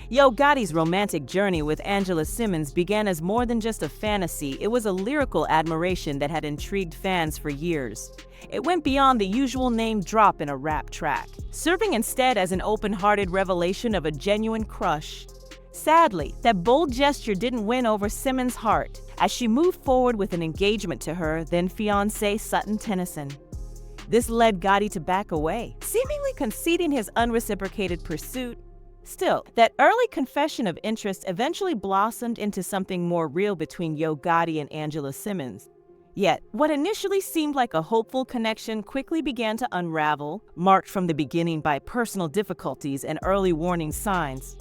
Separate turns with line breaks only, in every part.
Yo Gotti's romantic journey with Angela Simmons began as more than just a fantasy. It was a lyrical admiration that had intrigued fans for years. It went beyond the usual name drop in a rap track, serving instead as an open-hearted revelation of a genuine crush. Sadly, that bold gesture didn't win over Simmons' heart as she moved forward with an engagement to her then-fiancé Sutton Tennyson. This led Gotti to back away, seemingly conceding his unreciprocated pursuit. Still, that early confession of interest eventually blossomed into something more real between Yo Gotti and Angela Simmons. Yet, what initially seemed like a hopeful connection quickly began to unravel, marked from the beginning by personal difficulties and early warning signs.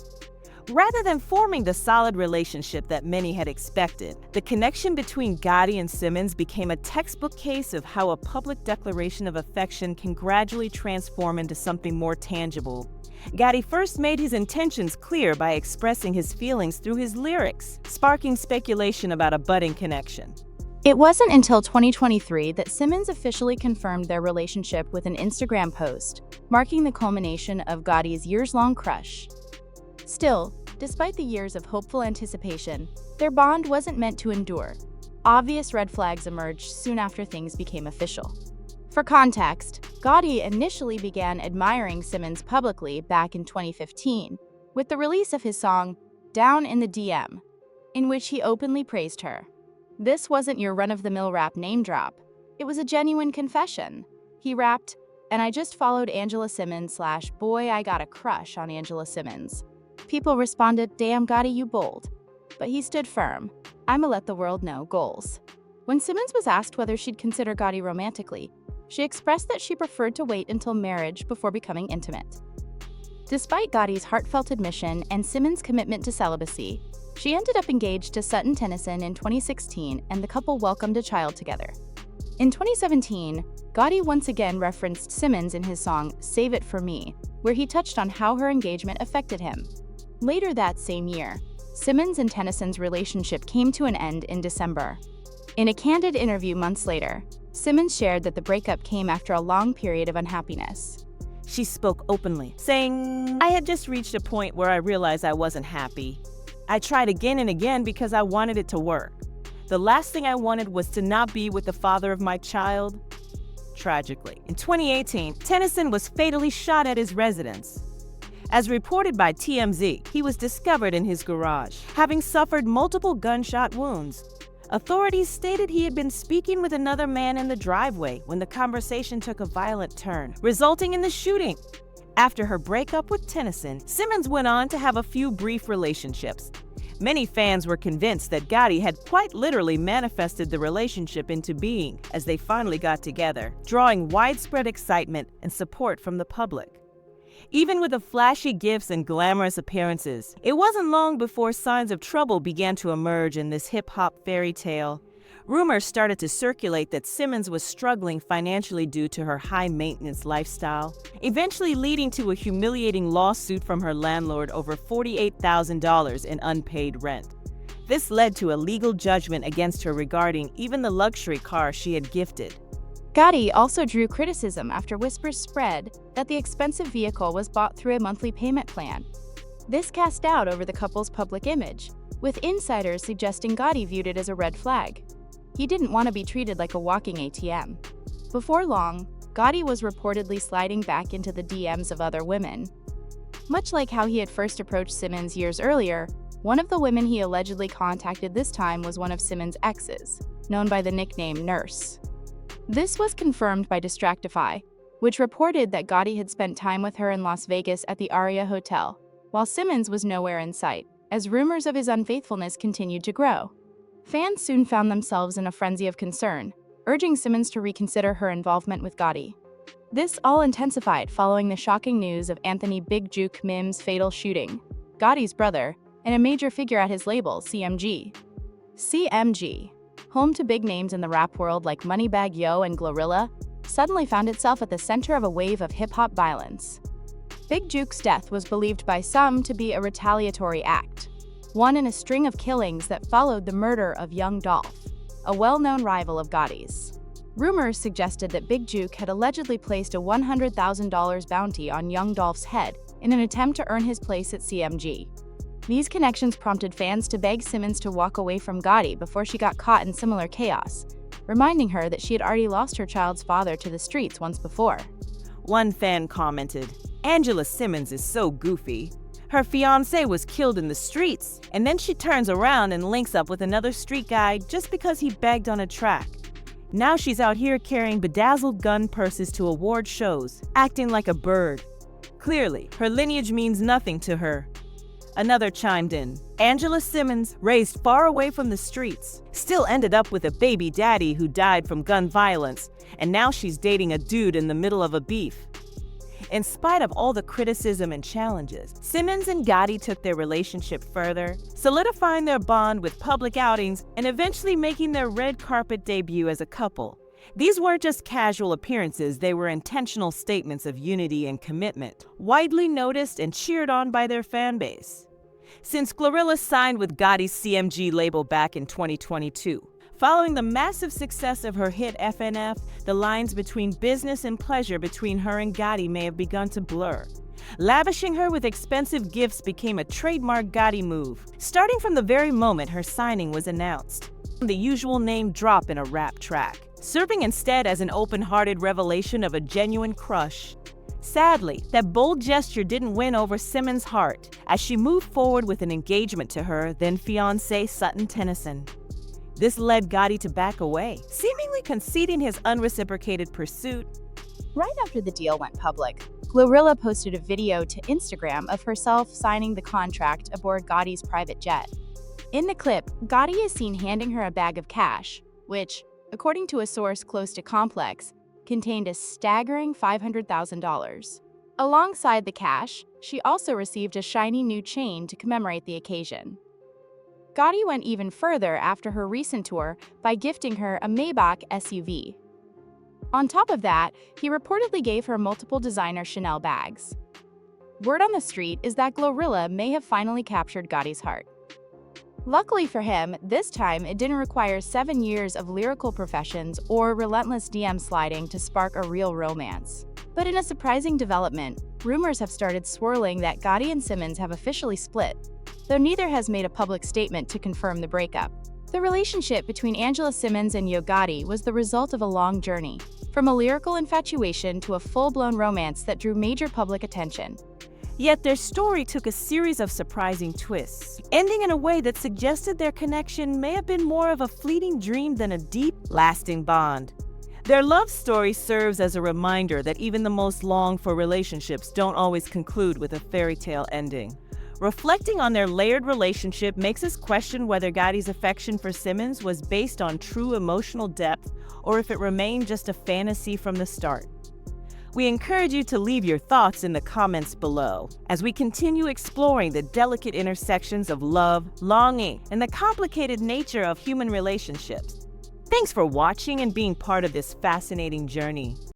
Rather than forming the solid relationship that many had expected, the connection between Gotti and Simmons became a textbook case of how a public declaration of affection can gradually transform into something more tangible. Gotti first made his intentions clear by expressing his feelings through his lyrics, sparking speculation about a budding connection.
It wasn't until 2023 that Simmons officially confirmed their relationship with an Instagram post, marking the culmination of Gotti's years-long crush. Still, despite the years of hopeful anticipation, their bond wasn't meant to endure. Obvious red flags emerged soon after things became official. For context, Gotti initially began admiring Simmons publicly back in 2015, with the release of his song, Down in the DM, in which he openly praised her. This wasn't your run-of-the-mill rap name drop. It was a genuine confession. He rapped, "And I just followed Angela Simmons / boy, I got a crush on Angela Simmons." People responded, "Damn, Gotti, you bold." But he stood firm. "I'ma let the world know goals." When Simmons was asked whether she'd consider Gotti romantically, she expressed that she preferred to wait until marriage before becoming intimate. Despite Gotti's heartfelt admission and Simmons' commitment to celibacy, she ended up engaged to Sutton Tennyson in 2016, and the couple welcomed a child together. In 2017, Gotti once again referenced Simmons in his song Save It For Me, where he touched on how her engagement affected him. Later that same year, Simmons and Tennyson's relationship came to an end in December. In a candid interview months later, Simmons shared that the breakup came after a long period of unhappiness.
She spoke openly, saying, "I had just reached a point where I realized I wasn't happy. I tried again and again because I wanted it to work. The last thing I wanted was to not be with the father of my child." Tragically, in 2018, Tennyson was fatally shot at his residence. As reported by TMZ, he was discovered in his garage, having suffered multiple gunshot wounds. Authorities stated he had been speaking with another man in the driveway when the conversation took a violent turn, resulting in the shooting. After her breakup with Tennyson, Simmons went on to have a few brief relationships. Many fans were convinced that Gotti had quite literally manifested the relationship into being as they finally got together, drawing widespread excitement and support from the public. Even with the flashy gifts and glamorous appearances, it wasn't long before signs of trouble began to emerge in this hip-hop fairy tale. Rumors started to circulate that Simmons was struggling financially due to her high-maintenance lifestyle, eventually leading to a humiliating lawsuit from her landlord over $48,000 in unpaid rent. This led to a legal judgment against her regarding even the luxury car she had gifted.
Gotti also drew criticism after whispers spread that the expensive vehicle was bought through a monthly payment plan. This cast doubt over the couple's public image, with insiders suggesting Gotti viewed it as a red flag. He didn't want to be treated like a walking ATM. Before long, Gotti was reportedly sliding back into the DMs of other women. Much like how he had first approached Simmons years earlier, one of the women he allegedly contacted this time was one of Simmons' exes, known by the nickname Nurse. This was confirmed by Distractify, which reported that Gotti had spent time with her in Las Vegas at the Aria Hotel, while Simmons was nowhere in sight, as rumors of his unfaithfulness continued to grow. Fans soon found themselves in a frenzy of concern, urging Simmons to reconsider her involvement with Gotti. This all intensified following the shocking news of Anthony Big Juke Mims' fatal shooting, Gotti's brother, and a major figure at his label, CMG. CMG, home to big names in the rap world like Moneybagg Yo and GloRilla, suddenly found itself at the center of a wave of hip-hop violence. Big Juke's death was believed by some to be a retaliatory act, one in a string of killings that followed the murder of Young Dolph, a well-known rival of Gotti's. Rumors suggested that Big Juke had allegedly placed a $100,000 bounty on Young Dolph's head in an attempt to earn his place at CMG. These connections prompted fans to beg Simmons to walk away from Gotti before she got caught in similar chaos, reminding her that she had already lost her child's father to the streets once before.
One fan commented, "Angela Simmons is so goofy. Her fiancé was killed in the streets, and then she turns around and links up with another street guy just because he begged on a track. Now she's out here carrying bedazzled gun purses to award shows, acting like a bird. Clearly, her lineage means nothing to her." Another chimed in, "Angela Simmons, raised far away from the streets, still ended up with a baby daddy who died from gun violence, and now she's dating a dude in the middle of a beef." In spite of all the criticism and challenges, Simmons and Gotti took their relationship further, solidifying their bond with public outings and eventually making their red carpet debut as a couple. These weren't just casual appearances, they were intentional statements of unity and commitment, widely noticed and cheered on by their fan base. Since GloRilla signed with Gotti's CMG label back in 2022, following the massive success of her hit FNF, the lines between business and pleasure between her and Gotti may have begun to blur. Lavishing her with expensive gifts became a trademark Gotti move, starting from the very moment her signing was announced. The usual name drop in a rap track, serving instead as an open-hearted revelation of a genuine crush. Sadly, that bold gesture didn't win over Simmons' heart as she moved forward with an engagement to her then-fiancé Sutton Tennyson. This led Gotti to back away, seemingly conceding his unreciprocated pursuit.
Right after the deal went public, GloRilla posted a video to Instagram of herself signing the contract aboard Gotti's private jet. In the clip, Gotti is seen handing her a bag of cash, which, according to a source close to Complex, contained a staggering $500,000. Alongside the cash, she also received a shiny new chain to commemorate the occasion. Gotti went even further after her recent tour by gifting her a Maybach SUV. On top of that, he reportedly gave her multiple designer Chanel bags. Word on the street is that GloRilla may have finally captured Gotti's heart. Luckily for him, this time it didn't require 7 years of lyrical professions or relentless DM sliding to spark a real romance. But in a surprising development, rumors have started swirling that Gotti and Simmons have officially split, though neither has made a public statement to confirm the breakup. The relationship between Angela Simmons and Yo Gotti was the result of a long journey, from a lyrical infatuation to a full-blown romance that drew major public attention.
Yet their story took a series of surprising twists, ending in a way that suggested their connection may have been more of a fleeting dream than a deep, lasting bond. Their love story serves as a reminder that even the most longed-for relationships don't always conclude with a fairy tale ending. Reflecting on their layered relationship makes us question whether Gotti's affection for Simmons was based on true emotional depth or if it remained just a fantasy from the start. We encourage you to leave your thoughts in the comments below as we continue exploring the delicate intersections of love, longing, and the complicated nature of human relationships. Thanks for watching and being part of this fascinating journey.